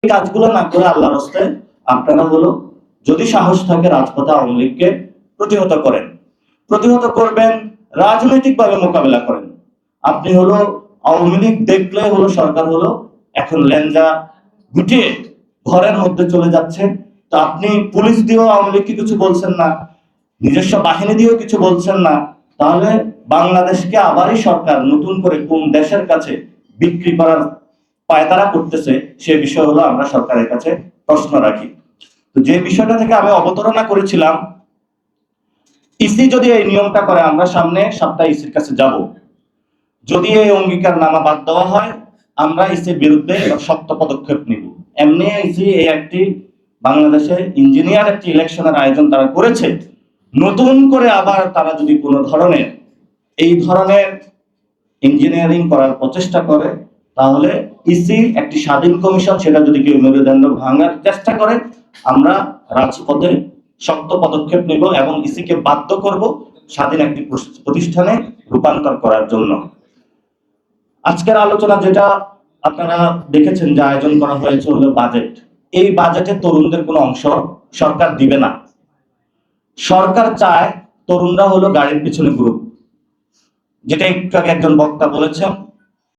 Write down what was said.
এই কাজগুলো না করে আল্লাহর রাস্তায় আপনারা হলো যদি সাহস থাকে রাজপথে আওয়ামী লীগকে প্রতিহত করেন, প্রতিহত করবেন, রাজনৈতিকভাবে মোকাবেলা করেন। আপনি হলো আওয়ামী লীগ দেখলে হলো সরকার হলো এখন লেঞ্জা গুটিয়ে ঘরের মধ্যে চলে যাচ্ছে। তো আপনি পুলিশ দিয়েও আওয়ামী লীগকে কিছু বলছেন না, নিজস্ব বাহিনী দিয়েও কিছু বলছেন না, তাহলে বাংলাদেশকে আবারই সরকার নতুন করে কোন দেশের কাছে বিক্রি করার পায়তারা করতেছে সে বিষয় হলো আমরা সরকারের কাছে প্রশ্ন রাখি। তো যে বিষয়টা থেকে আমি অবতারণা করেছিলাম, ইসি যদি এই নিয়মটা করে আমরা সামনে সপ্তাহে ইসির কাছে যাব, যদি এই অঙ্গীকার নামা বাদ দেওয়া হয় আমরা ইসির বিরুদ্ধে শক্ত পদক্ষেপ নিব। এমনি ইসি এই একটি বাংলাদেশে ইঞ্জিনিয়ার একটি ইলেকশনের আয়োজন তারা করেছে, নতুন করে আবার তারা যদি কোনো ধরনের এই ধরনের ইঞ্জিনিয়ারিং করার প্রচেষ্টা করে, তাহলে ইসি একটি স্বাধীন কমিশন সেটা যদি কেউ মেরুদণ্ড ভাঙার চেষ্টা করে আমরা রাজপথে শক্ত পদক্ষেপ নেব এবং ইসিকে বাধ্য করব স্বাধীন একটি প্রতিষ্ঠানে রূপান্তর করার জন্য। আজকের আলোচনা যেটা আপনারা দেখেছেন যে আয়োজন করা হয়েছে হলো বাজেট। এই বাজেটে তরুণদের কোনো অংশ সরকার দিবে না। সরকার চায় তরুণরা হলো গাড়ির পিছনে গ্রুপ, যেটা একটু আগে একজন বক্তা বলেছেন